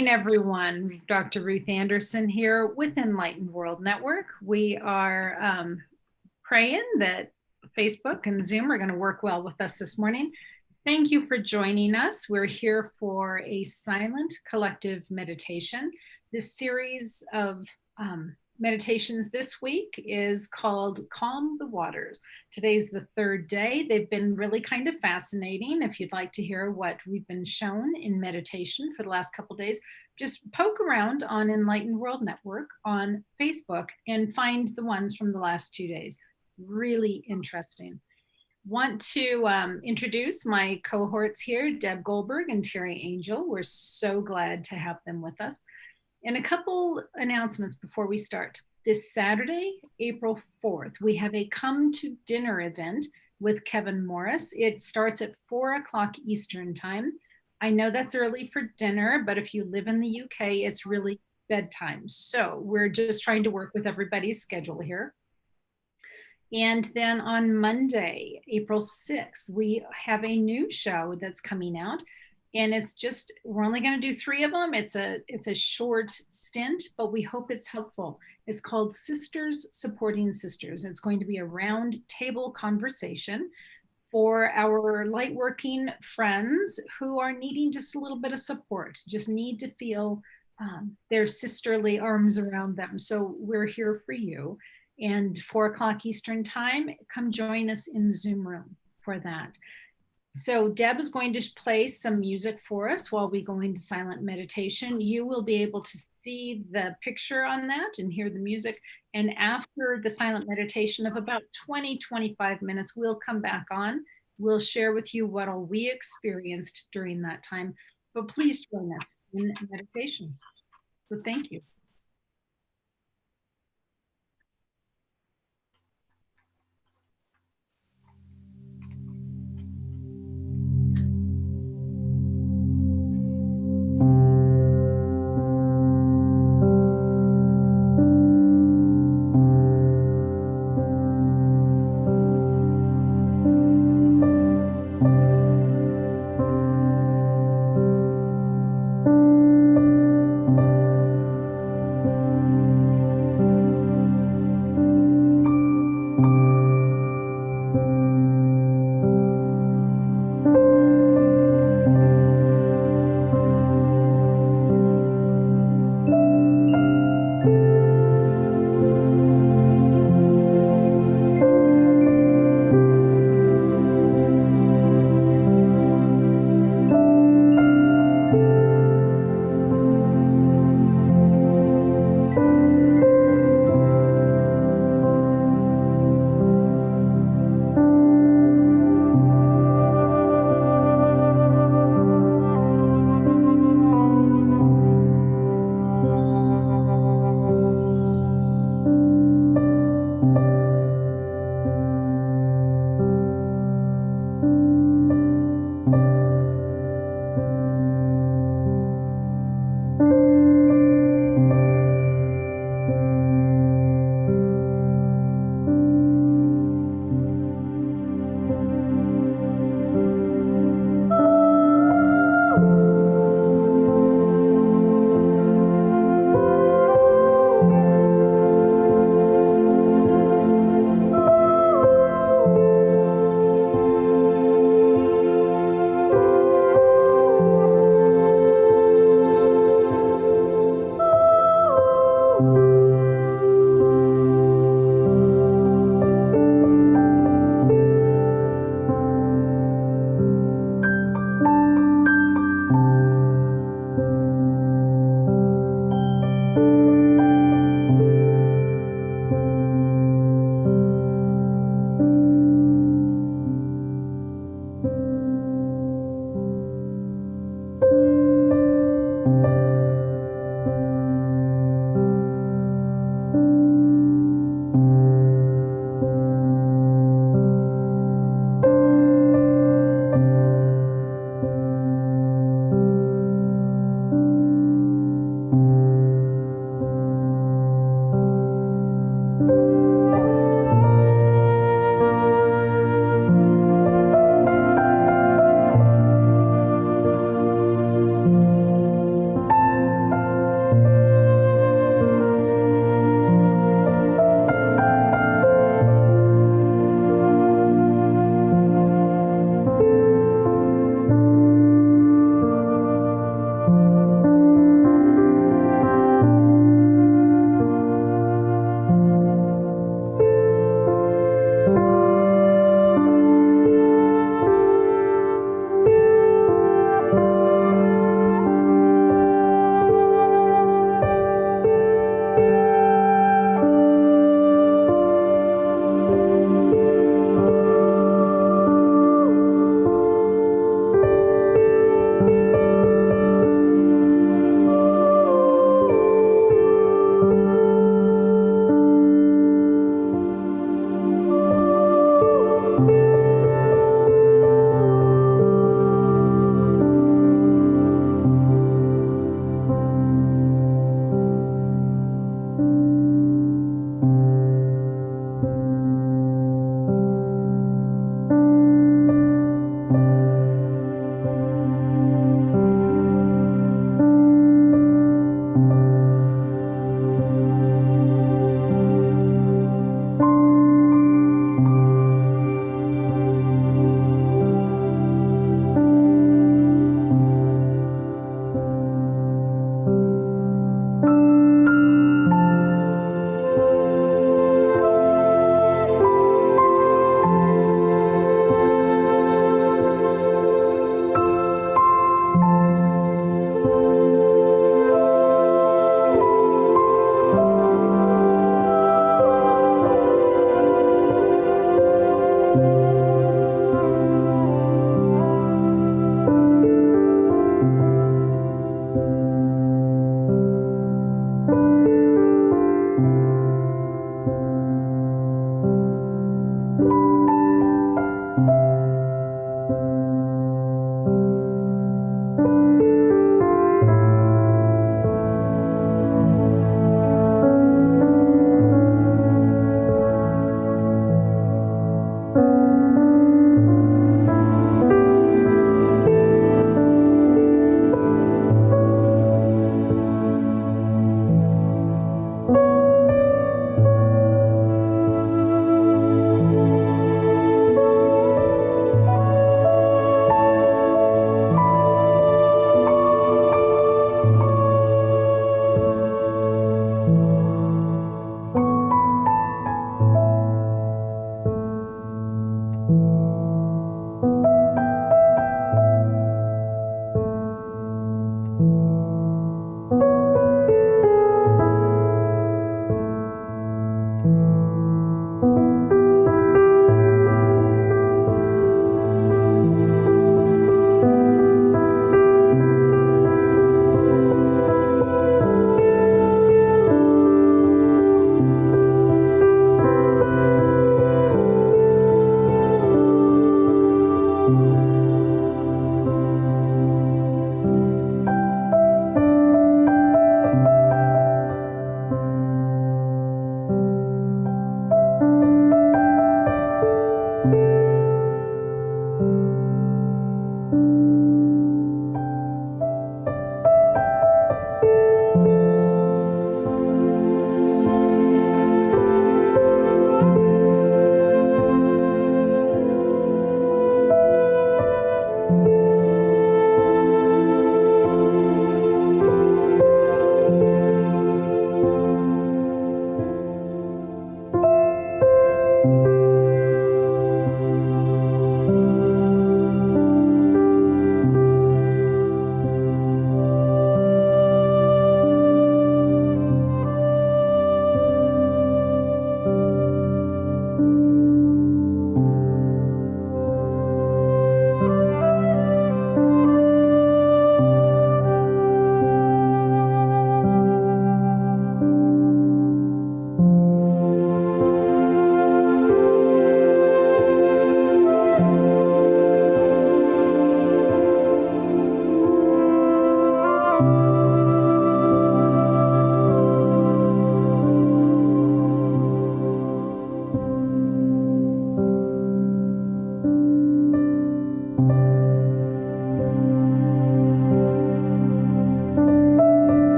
morning, everyone. Dr. Ruth Anderson here with Enlightened World Network. We are praying that Facebook and Zoom are going to work well with us this morning. Thank you for joining us. We're here for a silent collective meditation. This series of meditations this week is called Calm the Waters. Today's the third day. They've been really kind of fascinating. If you'd like to hear what we've been shown in meditation for the last couple of days, just poke around on Enlightened World Network on Facebook and find the ones from the last 2 days. Really interesting. Want to introduce my cohorts here, Deb Goldberg and Teri Angel. We're so glad to have them with us. And a couple announcements before we start. This Saturday, April 4th, we have a Come to Dinner event with Kevin Morris. It starts at 4 o'clock Eastern time. I know that's early for dinner, but if you live in the UK, it's really bedtime. So we're just trying to work with everybody's schedule here. And then on Monday, April 6th, we have a new show that's coming out. And it's just, we're only going to do 3 of them. It's a short stint, but we hope it's helpful. It's called Sisters Supporting Sisters. It's going to be a round table conversation for our lightworking friends who are needing just a little bit of support, just need to feel their sisterly arms around them. So we're here for you. And 4 o'clock Eastern time, come join us in the Zoom room for that. So Deb is going to play some music for us while we go into silent meditation. You will be able to see the picture on that and hear the music. And after the silent meditation of about 20-25 minutes, we'll come back on. We'll share with you what all we experienced during that time. But please join us in meditation. So thank you.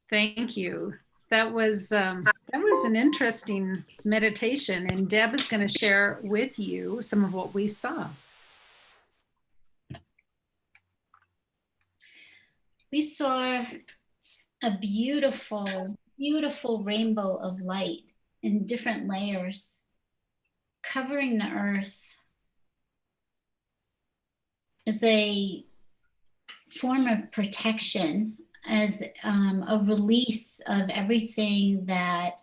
Thank you. That was an interesting meditation, and Deb is going to share with you some of what we saw. We saw a beautiful, beautiful rainbow of light in different layers covering the earth as a form of protection, as a release of everything that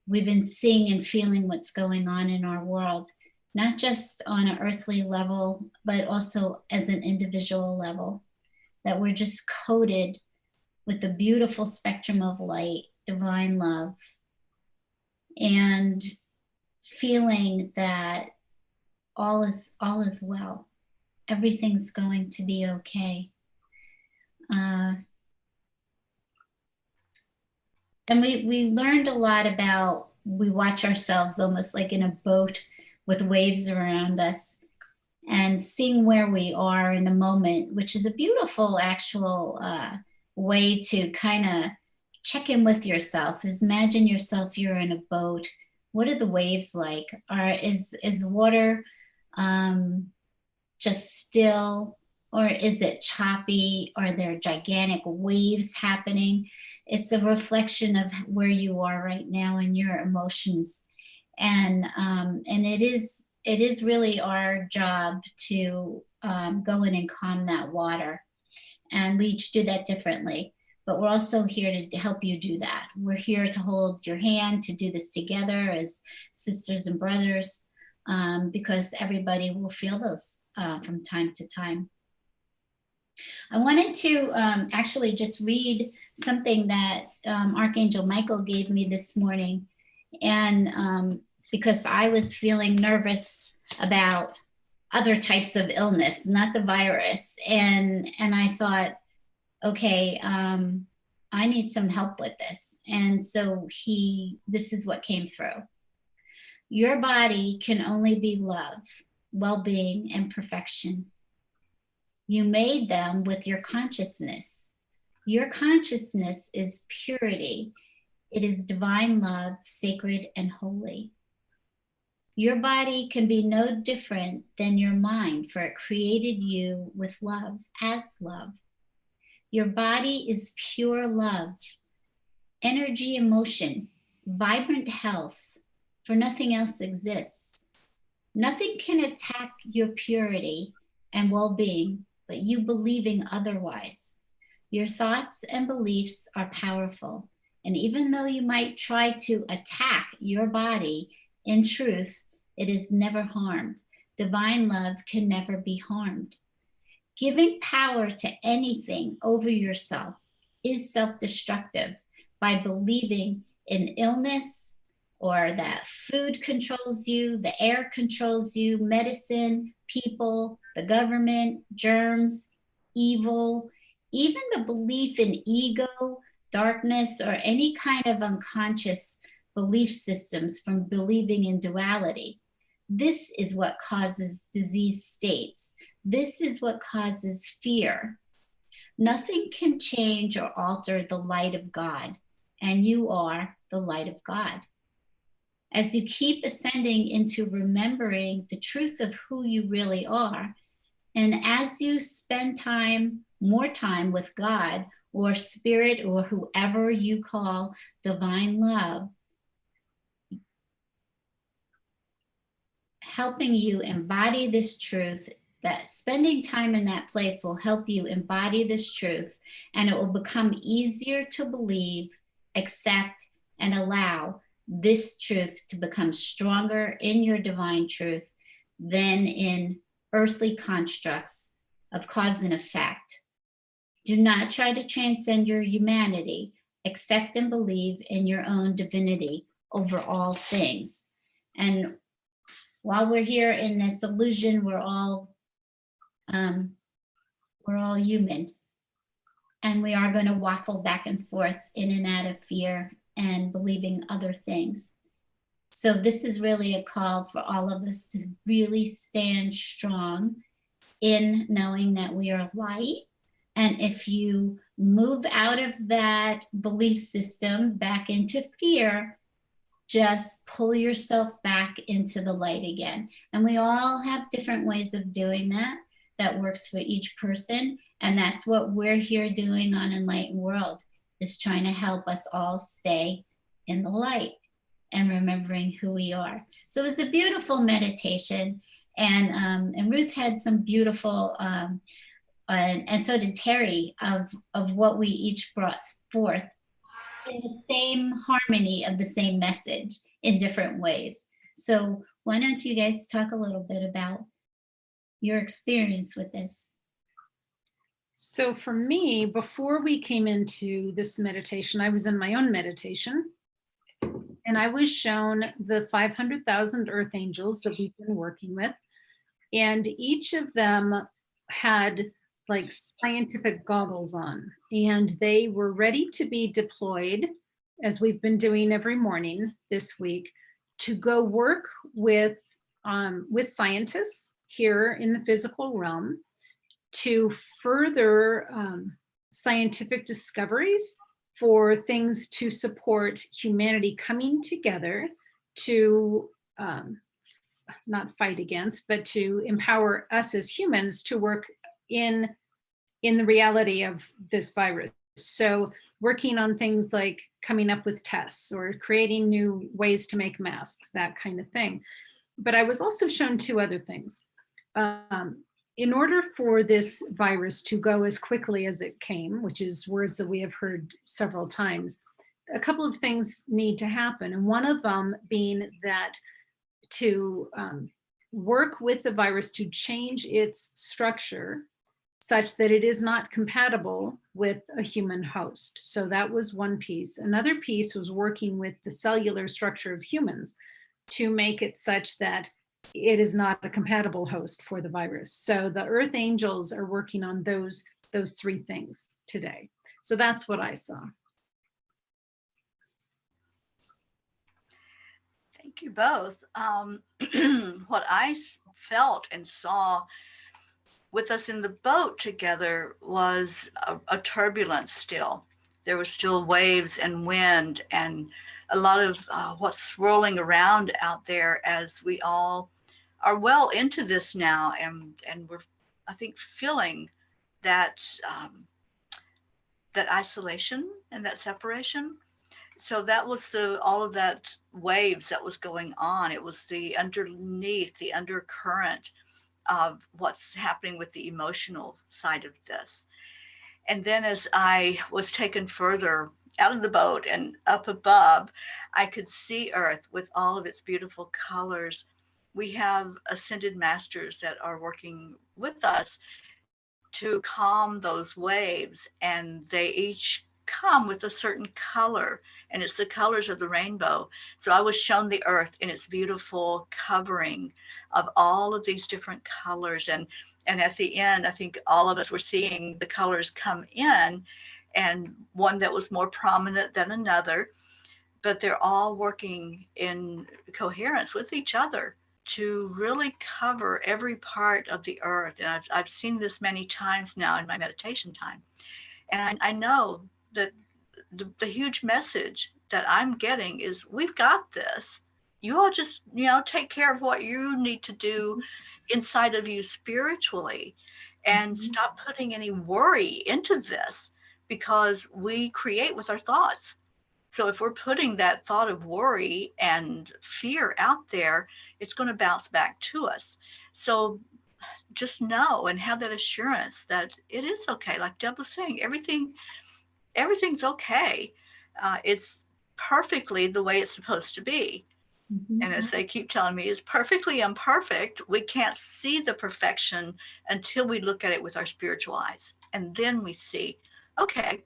we've been seeing and feeling what's going on in our world, not just on an earthly level, but also as an individual level, that we're just coated with the beautiful spectrum of light, divine love, and feeling that all is well. Everything's going to be okay. And we learned a lot about, we watch ourselves almost like in a boat with waves around us and seeing where we are in a moment, which is a beautiful actual way to kind of check in with yourself. Is imagine yourself, you're in a boat. What are the waves like? Is water just still, or is it choppy? Are there gigantic waves happening? It's a reflection of where you are right now in your emotions, and it is really our job to go in and calm that water, and we each do that differently. But we're also here to help you do that. We're here to hold your hand, to do this together as sisters and brothers, because everybody will feel those from time to time. I wanted to actually just read something that Archangel Michael gave me this morning. And because I was feeling nervous about other types of illness, not the virus. And I thought, okay, I need some help with this. And so this is what came through. Your body can only be love, well-being, and perfection. You made them with your consciousness. Your consciousness is purity. It is divine love, sacred and holy. Your body can be no different than your mind, for it created you with love, as love. Your body is pure love, energy, emotion, vibrant health, for nothing else exists. Nothing can attack your purity and well-being, but you believing otherwise. Your thoughts and beliefs are powerful, and even though you might try to attack your body, in truth, it is never harmed. Divine love can never be harmed. Giving power to anything over yourself is self-destructive by believing in illness, or that food controls you, the air controls you, medicine, people, the government, germs, evil, even the belief in ego, darkness, or any kind of unconscious belief systems from believing in duality. This is what causes disease states. This is what causes fear. Nothing can change or alter the light of God, and you are the light of God. As you keep ascending into remembering the truth of who you really are, and as you spend more time with God or spirit or whoever you call divine love, helping you embody this truth, that spending time in that place will help you embody this truth, and it will become easier to believe, accept, and allow this truth to become stronger in your divine truth than in earthly constructs of cause and effect. Do not try to transcend your humanity. Accept and believe in your own divinity over all things. And while we're here in this illusion, we're all human, and we are going to waffle back and forth in and out of fear and believing other things. So this is really a call for all of us to really stand strong in knowing that we are light, And if you move out of that belief system back into fear, just pull yourself back into the light again. And we all have different ways of doing that. That works for each person. And that's what we're here doing on Enlightened World, is trying to help us all stay in the light and remembering who we are. So it was a beautiful meditation. And Ruth had some beautiful, and so did Teri, of what we each brought forth in the same harmony of the same message in different ways. So why don't you guys talk a little bit about your experience with this? So for me, before we came into this meditation, I was in my own meditation, and I was shown the 500,000 earth angels that we've been working with. And each of them had like scientific goggles on, and they were ready to be deployed, as we've been doing every morning this week, to go work with scientists here in the physical realm to further scientific discoveries for things to support humanity coming together to not fight against, but to empower us as humans to work in the reality of this virus. So working on things like coming up with tests or creating new ways to make masks, that kind of thing. But I was also shown two other things. In order for this virus to go as quickly as it came, which is words that we have heard several times, a couple of things need to happen. And one of them being that to work with the virus to change its structure such that it is not compatible with a human host. So that was one piece. Another piece was working with the cellular structure of humans to make it such that it is not a compatible host for the virus. So the earth angels are working on those three things today. So that's what I saw. Thank you both. What I felt and saw with us in the boat together was a turbulence still. There were still waves and wind and a lot of what's swirling around out there as we all are well into this now, and we're, I think, feeling that that isolation and that separation. So that was all of that waves that was going on. It was the underneath, the undercurrent of what's happening with the emotional side of this. And then as I was taken further out of the boat and up above, I could see Earth with all of its beautiful colors. We have ascended masters that are working with us to calm those waves, and they each come with a certain color, and it's the colors of the rainbow. So I was shown the earth in its beautiful covering of all of these different colors, and at the end I think all of us were seeing the colors come in, and one that was more prominent than another, but they're all working in coherence with each other to really cover every part of the earth. And I've seen this many times now in my meditation time, and I know that the huge message that I'm getting is, we've got this. You all just, take care of what you need to do inside of you spiritually, and stop putting any worry into this, because we create with our thoughts. So if we're putting that thought of worry and fear out there, it's going to bounce back to us. So just know and have that assurance that it is okay. Like Deb was saying, everything's okay. It's perfectly the way it's supposed to be. And as they keep telling me, it's perfectly imperfect. We can't see the perfection until we look at it with our spiritual eyes. And then we see, okay,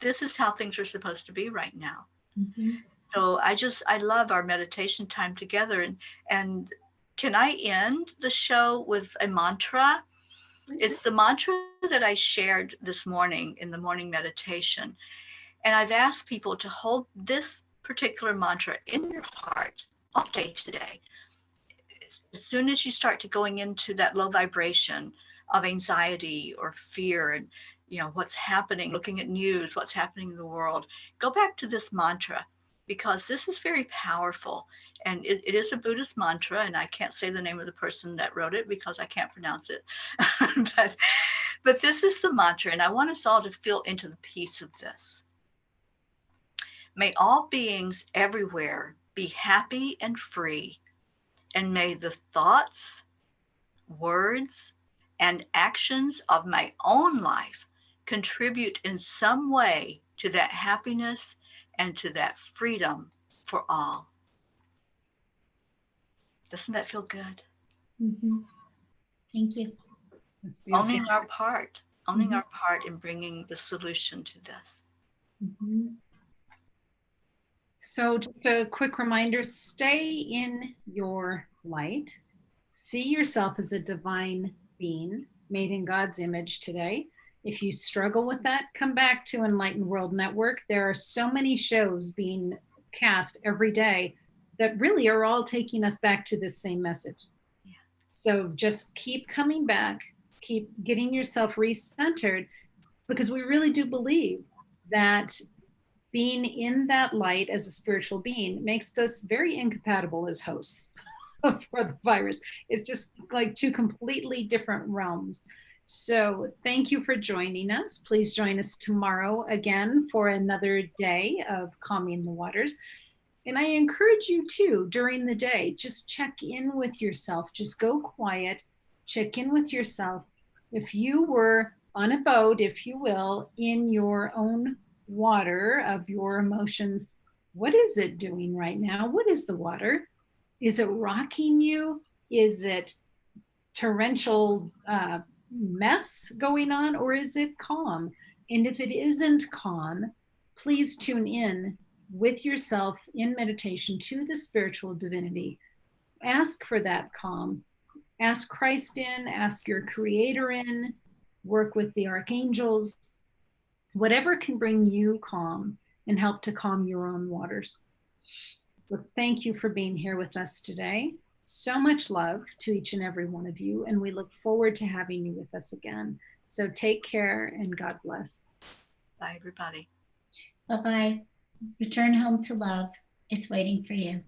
this is how things are supposed to be right now. So I love our meditation time together. And can I end the show with a mantra? It's the mantra that I shared this morning in the morning meditation. And I've asked people to hold this particular mantra in your heart all day today. As soon as you start to going into that low vibration of anxiety or fear, and what's happening, looking at news, what's happening in the world, go back to this mantra, because this is very powerful. And it is a Buddhist mantra, and I can't say the name of the person that wrote it because I can't pronounce it. but this is the mantra, and I want us all to feel into the peace of this. May all beings everywhere be happy and free, and may the thoughts, words, and actions of my own life contribute in some way to that happiness and to that freedom for all. Doesn't that feel good? Mm-hmm. Thank you. Owning our part in bringing the solution to this. Mm-hmm. So just a quick reminder, stay in your light. See yourself as a divine being made in God's image today. If you struggle with that, come back to Enlightened World Network. There are so many shows being cast every day that really are all taking us back to this same message. Yeah. So just keep coming back, keep getting yourself recentered, because we really do believe that being in that light as a spiritual being makes us very incompatible as hosts for the virus. It's just like two completely different realms. So thank you for joining us. Please join us tomorrow again for another day of Calming the Waters. And I encourage you too, during the day, just check in with yourself. Just go quiet, check in with yourself. If you were on a boat, if you will, in your own water of your emotions, what is it doing right now? What is the water? Is it rocking you? Is it torrential mess going on, or is it calm? And if it isn't calm, please tune in with yourself in meditation to the spiritual divinity. Ask for that calm. Ask Christ in, ask your creator in, work with the archangels, whatever can bring you calm and help to calm your own waters. So thank you for being here with us today. So much love to each and every one of you, and we look forward to having you with us again. So take care and God bless. Bye, everybody. Bye-bye. Return home to love. It's waiting for you.